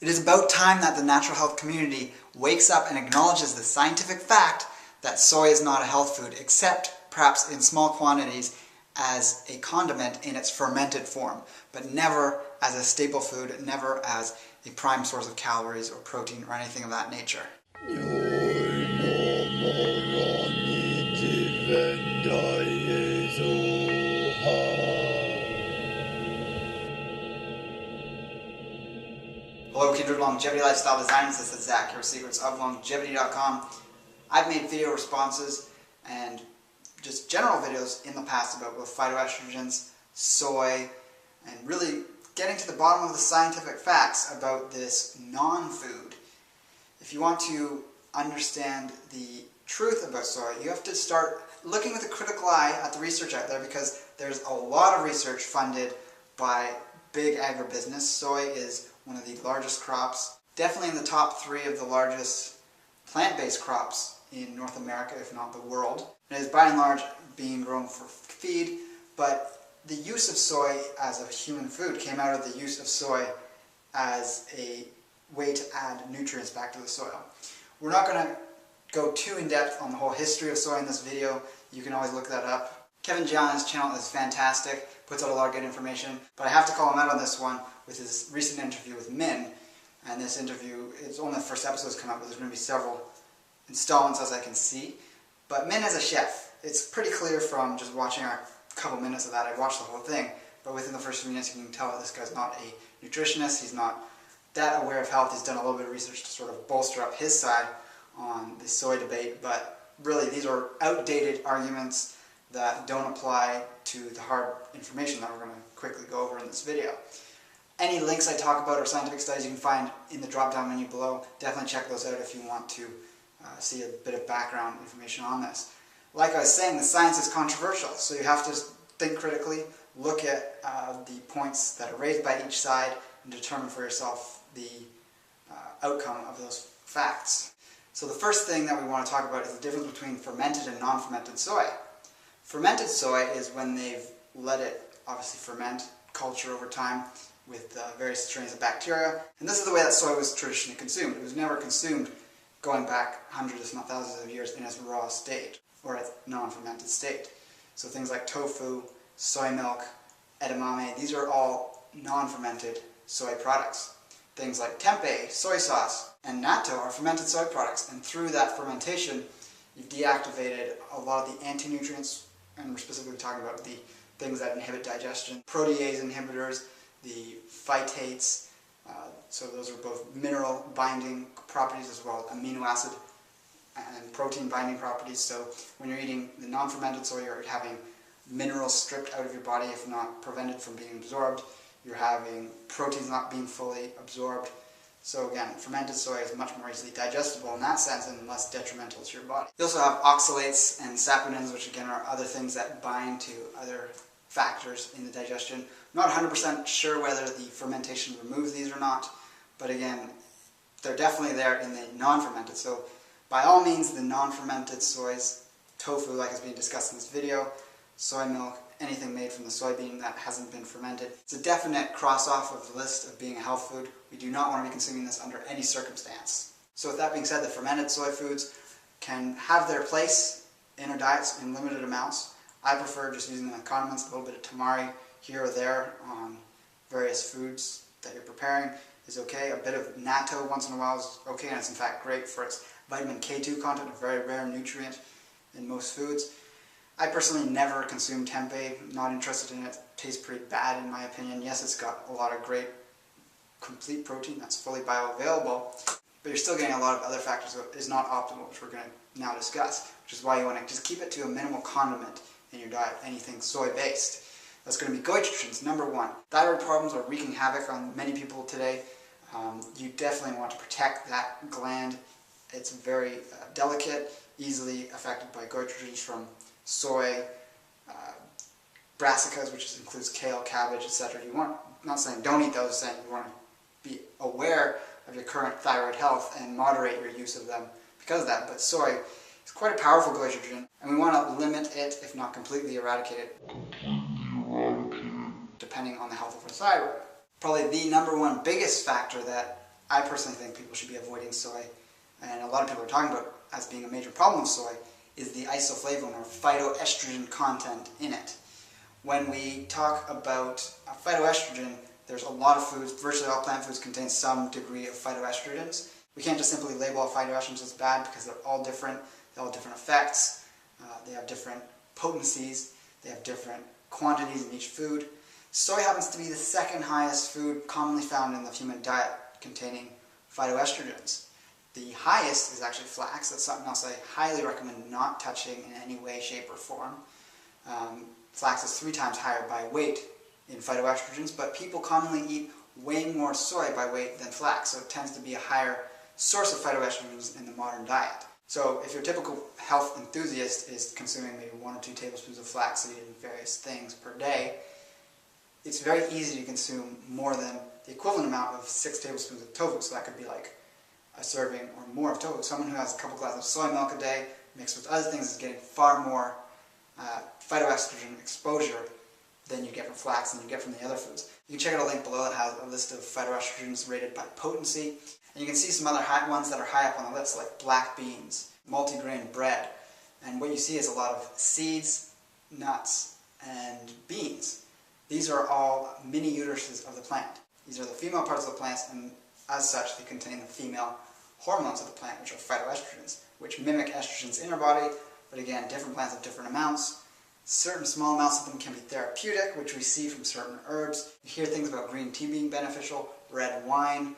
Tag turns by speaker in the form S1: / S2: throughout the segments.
S1: It is about time that the natural health community wakes up and acknowledges the scientific fact that soy is not a health food, except perhaps in small quantities as a condiment in its fermented form, but never as a staple food, never as a prime source of calories or protein or anything of that nature. Hello, kindred longevity lifestyle designers. This is Zach, your secrets of longevity.com. I've made video responses and just general videos in the past about both phytoestrogens, soy, and really getting to the bottom of the scientific facts about this non-food. If you want to understand the truth about soy, you have to start looking with a critical eye at the research out there, because there's a lot of research funded by big agribusiness. Soy is one of the largest crops, definitely in the top 3 of the largest plant-based crops in North America, if not the world. It is by and large being grown for feed, but the use of soy as a human food came out of the use of soy as a way to add nutrients back to the soil. We're not going to go too in-depth on the whole history of soy in this video. You can always look that up. Gianni's channel is fantastic, puts out a lot of good information, but I have to call him out on this one with his recent interview with Min. And this interview, it's only the first episode has come out, but there's going to be several installments as I can see. But Min is a chef. It's pretty clear from just watching a couple minutes of that. I watched the whole thing, but within the first few minutes you can tell that this guy's not a nutritionist. He's not that aware of health. He's done a little bit of research to sort of bolster up his side on the soy debate, but really these are outdated arguments that don't apply to the hard information that we're going to quickly go over in this video. Any links I talk about or scientific studies you can find in the drop-down menu below. Definitely check those out if you want to see a bit of background information on this. Like I was saying, the science is controversial, so you have to think critically, look at the points that are raised by each side, and determine for yourself the outcome of those facts. So the first thing that we want to talk about is the difference between fermented and non-fermented soy. Fermented soy is when they've let it obviously ferment, culture over time with various strains of bacteria. And this is the way that soy was traditionally consumed. It was never consumed going back hundreds if not thousands of years in its raw state or its non-fermented state. So things like tofu, soy milk, edamame, these are all non-fermented soy products. Things like tempeh, soy sauce, and natto are fermented soy products, and through that fermentation you've deactivated a lot of the anti-nutrients, and we're specifically talking about the things that inhibit digestion, protease inhibitors, the phytates, so those are both mineral binding properties as well as amino acid and protein binding properties. So when you're eating the non-fermented soy, you're having minerals stripped out of your body, if not prevented from being absorbed. You're having proteins not being fully absorbed. So again, fermented soy is much more easily digestible in that sense and less detrimental to your body. You also have oxalates and saponins, which again are other things that bind to other factors in the digestion. I'm not 100% sure whether the fermentation removes these or not, but again, they're definitely there in the non-fermented. So by all means, the non-fermented soys, tofu like is being discussed in this video, soy milk, anything made from the soybean that hasn't been fermented. It's a definite cross-off of the list of being a health food. We do not want to be consuming this under any circumstance. So with that being said, the fermented soy foods can have their place in our diets in limited amounts. I prefer just using the condiments, a little bit of tamari here or there on various foods that you're preparing is okay. A bit of natto once in a while is okay, and it's in fact great for its vitamin K2 content, a very rare nutrient in most foods. I personally never consume tempeh, not interested in it. It tastes pretty bad in my opinion. Yes, it's got a lot of great complete protein that's fully bioavailable, but you're still getting a lot of other factors that is not optimal, which we're going to now discuss, which is why you want to just keep it to a minimal condiment in your diet, anything soy-based. That's going to be Goitrogens, number 1. Thyroid problems are wreaking havoc on many people today. You definitely want to protect that gland. It's very delicate, easily affected by Goitrogens from soy, brassicas, which includes kale, cabbage, etc. You want, not saying don't eat those, saying you want to be aware of your current thyroid health and moderate your use of them because of that. But soy is quite a powerful goitrogen, and we want to limit it, if not completely eradicate it, depending on the health of our thyroid. Probably the number one biggest factor that I personally think people should be avoiding soy, and a lot of people are talking about as being a major problem of soy, is the isoflavone or phytoestrogen content in it. When we talk about phytoestrogen, there's a lot of foods, virtually all plant foods contain some degree of phytoestrogens. We can't just simply label all phytoestrogens as bad because they're all different. They all have different effects. They have different potencies. They have different quantities in each food. Soy happens to be the second highest food commonly found in the human diet containing phytoestrogens. The highest is actually flax. That's something else I highly recommend not touching in any way, shape, or form. Flax is 3 times higher by weight in phytoestrogens, but people commonly eat way more soy by weight than flax, so it tends to be a higher source of phytoestrogens in the modern diet. So if your typical health enthusiast is consuming maybe 1 or 2 tablespoons of flaxseed in various things per day, it's very easy to consume more than the equivalent amount of 6 tablespoons of tofu, so that could be like a serving or more of tofu. Someone who has a couple glasses of soy milk a day mixed with other things is getting far more phytoestrogen exposure than you get from flax and you get from the other foods. You can check out a link below that has a list of phytoestrogens rated by potency, and you can see some other ones that are high up on the list, like black beans, multigrain bread, and what you see is a lot of seeds, nuts, and beans. These are all mini uteruses of the plant. These are the female parts of the plants, and as such, they contain the female hormones of the plant, which are phytoestrogens, which mimic estrogens in our body, but again, different plants have different amounts. Certain small amounts of them can be therapeutic, which we see from certain herbs. You hear things about green tea being beneficial, red wine,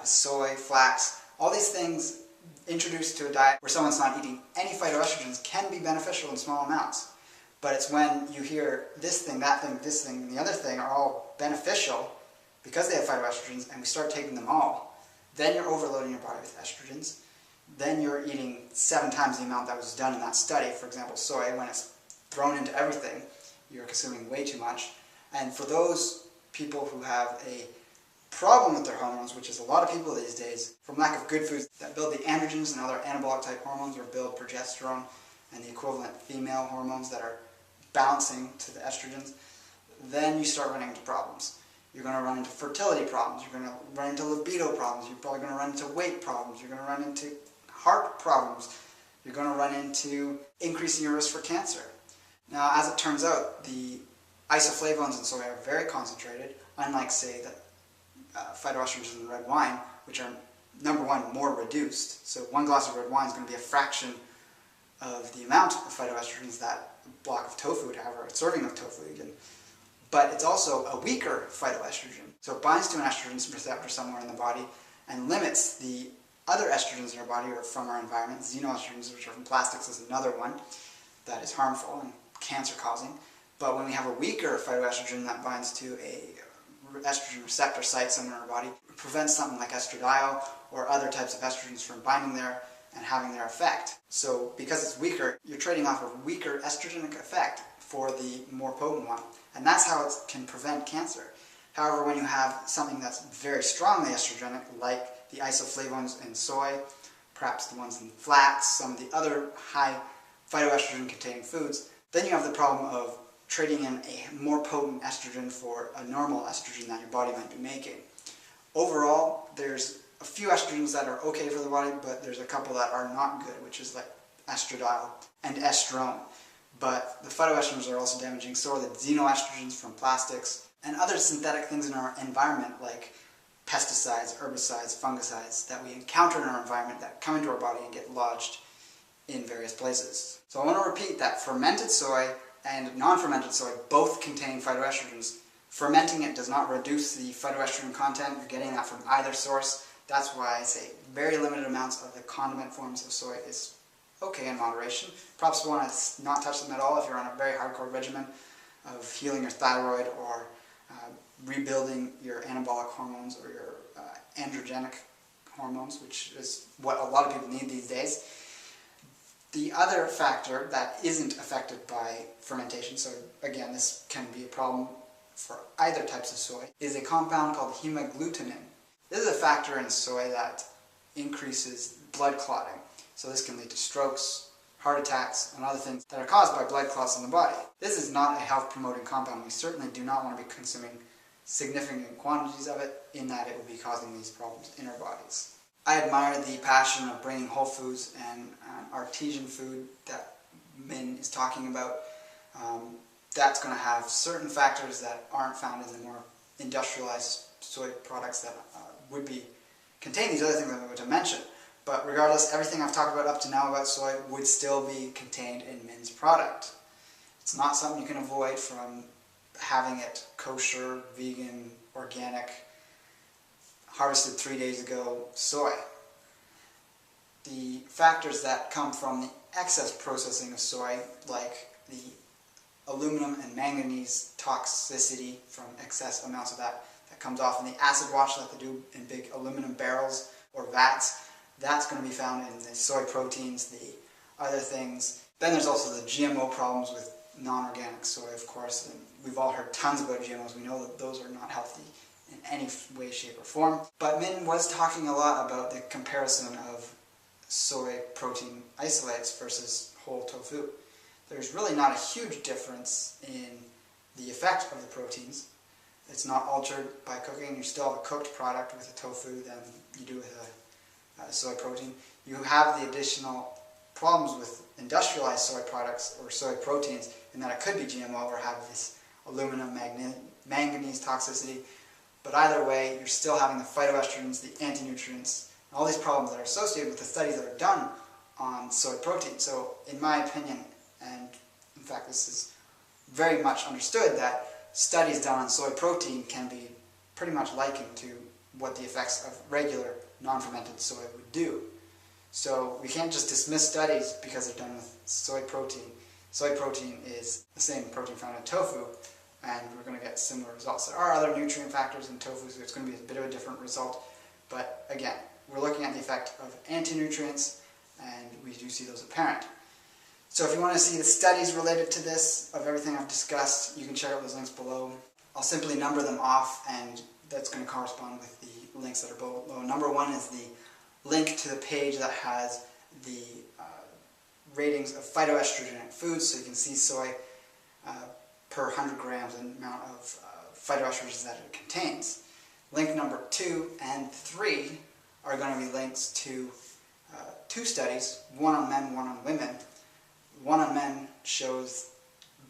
S1: soy, flax. All these things introduced to a diet where someone's not eating any phytoestrogens can be beneficial in small amounts. But it's when you hear this thing, that thing, this thing, and the other thing are all beneficial because they have phytoestrogens, and we start taking them all, then you're overloading your body with estrogens. Then you're eating 7 times the amount that was done in that study. For example, soy, when it's thrown into everything, you're consuming way too much. And for those people who have a problem with their hormones, which is a lot of people these days, from lack of good foods that build the androgens and other anabolic type hormones, or build progesterone and the equivalent female hormones that are balancing to the estrogens, then you start running into problems. You're going to run into fertility problems, you're going to run into libido problems, you're probably going to run into weight problems, you're going to run into heart problems, you're going to run into increasing your risk for cancer. Now, as it turns out, the isoflavones in soy are very concentrated, unlike, say, the phytoestrogens in red wine, which are, number one, more reduced. So 1 glass of red wine is going to be a fraction of the amount of phytoestrogens that a block of tofu would have, or a serving of tofu even. But it's also a weaker phytoestrogen. So it binds to an estrogen receptor somewhere in the body and limits the other estrogens in our body or from our environment. Xenoestrogens, which are from plastics, is another one that is harmful and cancer-causing. But when we have a weaker phytoestrogen that binds to a estrogen receptor site somewhere in our body, it prevents something like estradiol or other types of estrogens from binding there and having their effect. So because it's weaker, you're trading off a weaker estrogenic effect for the more potent one. And that's how it can prevent cancer. However, when you have something that's very strongly estrogenic, like the isoflavones in soy, perhaps the ones in flax, some of the other high phytoestrogen containing foods, then you have the problem of trading in a more potent estrogen for a normal estrogen that your body might be making. Overall, there's a few estrogens that are okay for the body, but there's a couple that are not good, which is like estradiol and estrone. But the phytoestrogens are also damaging, so are the xenoestrogens from plastics and other synthetic things in our environment, like pesticides, herbicides, fungicides that we encounter in our environment that come into our body and get lodged in various places. So I want to repeat that fermented soy and non-fermented soy both contain phytoestrogens. Fermenting it does not reduce the phytoestrogen content. You're getting that from either source. That's why I say very limited amounts of the condiment forms of soy is okay in moderation. Perhaps you want to not touch them at all if you're on a very hardcore regimen of healing your thyroid or rebuilding your anabolic hormones or your androgenic hormones, which is what a lot of people need these days. The other factor that isn't affected by fermentation, so again this can be a problem for either types of soy, is a compound called hemagglutinin. This is a factor in soy that increases blood clotting. So this can lead to strokes, heart attacks, and other things that are caused by blood clots in the body. This is not a health-promoting compound. We certainly do not want to be consuming significant quantities of it, in that it will be causing these problems in our bodies. I admire the passion of bringing whole foods and artesian food that Min is talking about. That's going to have certain factors that aren't found in the more industrialized soy products that would contain these other things I'm about to mention. But regardless, everything I've talked about up to now about soy would still be contained in Min's product. It's not something you can avoid from having it kosher, vegan, organic, harvested 3 days ago soy. The factors that come from the excess processing of soy, like the aluminum and manganese toxicity from excess amounts of that comes off in the acid wash that they do in big aluminum barrels or vats, that's going to be found in the soy proteins, the other things. Then there's also the GMO problems with non-organic soy, of course, and we've all heard tons about GMOs. We know that those are not healthy in any way, shape, or form. But Min was talking a lot about the comparison of soy protein isolates versus whole tofu. There's really not a huge difference in the effect of the proteins. It's not altered by cooking. You still have a cooked product with a tofu than you do with a soy protein. You have the additional problems with industrialized soy products or soy proteins in that it could be GMO or have this aluminum manganese toxicity. But either way, you're still having the phytoestrogens, the anti-nutrients, and all these problems that are associated with the studies that are done on soy protein. So in my opinion, and in fact this is very much understood, that studies done on soy protein can be pretty much likened to what the effects of regular non-fermented soy would do. So we can't just dismiss studies because they're done with soy protein. Soy protein is the same protein found in tofu, and we're going to get similar results. There are other nutrient factors in tofu, so it's going to be a bit of a different result. But again, we're looking at the effect of anti-nutrients, and we do see those apparent. So if you want to see the studies related to this, of everything I've discussed, you can check out those links below. I'll simply number them off, and that's going to correspond with the links that are below. Number 1 is the link to the page that has the ratings of phytoestrogen foods, so you can see soy per 100 grams and amount of phytoestrogens that it contains. Link number 2 and 3 are going to be links to 2 studies, one on men, one on women. One on men shows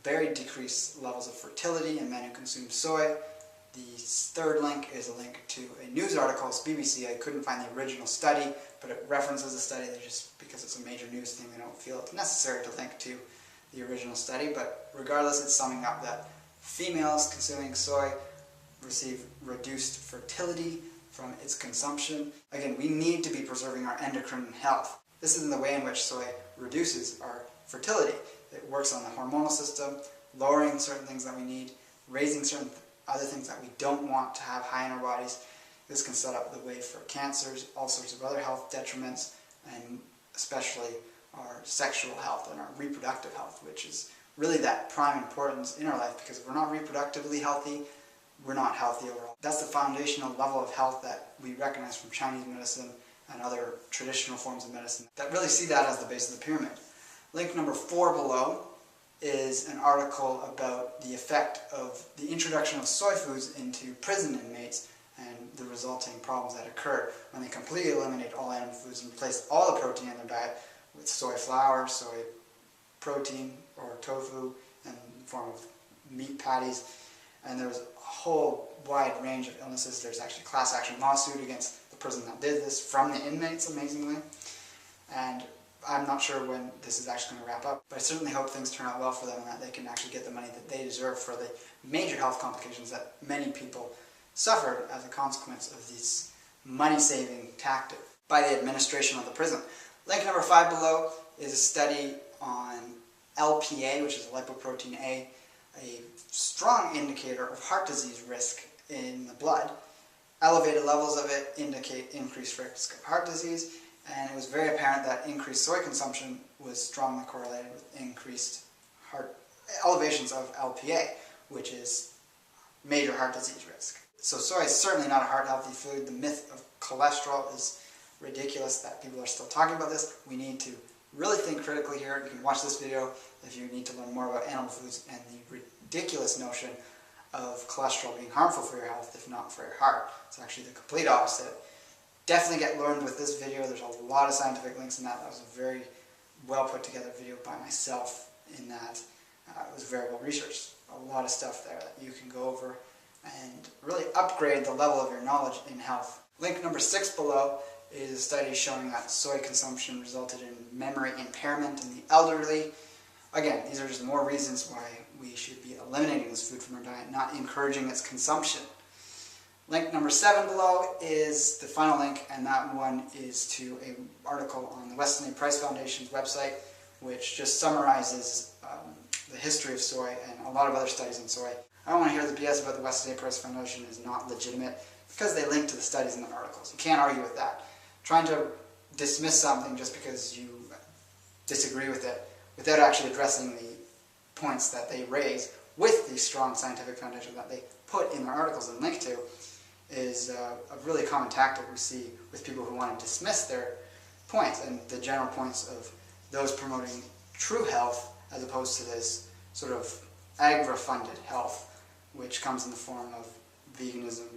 S1: very decreased levels of fertility in men who consume soy. The third link is a link to a news article. It's BBC. I couldn't find the original study, but it references a study. That just because it's a major news thing, they don't feel it's necessary to link to the original study. But regardless, it's summing up that females consuming soy receive reduced fertility from its consumption. Again, we need to be preserving our endocrine health. This is the way in which soy reduces our fertility. It works on the hormonal system, lowering certain things that we need, raising certain other things that we don't want to have high in our bodies. This can set up the way for cancers, all sorts of other health detriments, and especially our sexual health and our reproductive health, which is really that prime importance in our life, because if we're not reproductively healthy, we're not healthy overall. That's the foundational level of health that we recognize from Chinese medicine and other traditional forms of medicine that really see that as the base of the pyramid. Link number 4 below is an article about the effect of the introduction of soy foods into prison inmates and the resulting problems that occurred when they completely eliminated all animal foods and replaced all the protein in their diet with soy flour, soy protein, or tofu in the form of meat patties. And there was a whole wide range of illnesses. There's actually a class action lawsuit against the prison that did this from the inmates, amazingly. And I'm not sure when this is actually going to wrap up, but I certainly hope things turn out well for them and that they can actually get the money that they deserve for the major health complications that many people suffered as a consequence of this money-saving tactic by the administration of the prison. Link number 5 below is a study on LPA, which is lipoprotein A, a strong indicator of heart disease risk in the blood. Elevated levels of it indicate increased risk of heart disease, and it was very apparent that increased soy consumption was strongly correlated with increased elevations of LPA, which is major heart disease risk. So soy is certainly not a heart-healthy food. The myth of cholesterol is ridiculous that people are still talking about this. We need to really think critically here. You can watch this video if you need to learn more about animal foods and the ridiculous notion of cholesterol being harmful for your health, if not for your heart. It's actually the complete opposite. Definitely get learned with this video. There's a lot of scientific links in that. That was a very well put together video by myself in that it was very well researched. A lot of stuff there that you can go over and really upgrade the level of your knowledge in health. Link number 6 below is a study showing that soy consumption resulted in memory impairment in the elderly. Again, these are just more reasons why we should be eliminating this food from our diet, not encouraging its consumption. Link number 7 below is the final link, and that one is to an article on the Weston A. Price Foundation's website, which just summarizes the history of soy and a lot of other studies on soy. I don't want to hear the BS about the Weston A. Price Foundation is not legitimate because they link to the studies in the articles. You can't argue with that. Trying to dismiss something just because you disagree with it without actually addressing the points that they raise with the strong scientific foundation that they put in their articles and link to is a really common tactic we see with people who want to dismiss their points and the general points of those promoting true health as opposed to this sort of agri-funded health, which comes in the form of veganism,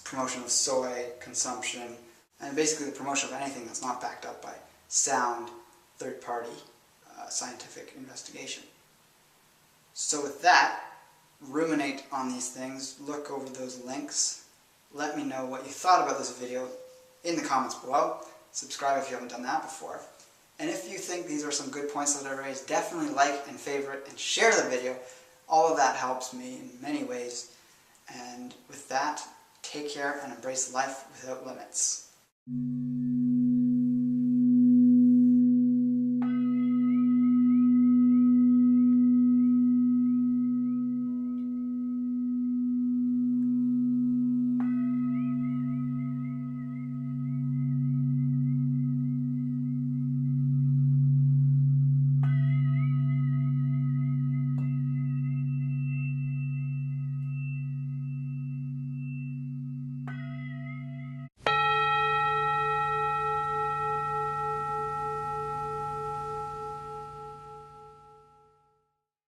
S1: promotion of soy consumption, and basically the promotion of anything that's not backed up by sound, third-party scientific investigation. So with that, ruminate on these things, look over those links, let me know what you thought about this video in the comments below, subscribe if you haven't done that before, and if you think these are some good points that I raised, definitely like and favorite and share the video. All of that helps me in many ways, and with that, take care and embrace life without limits.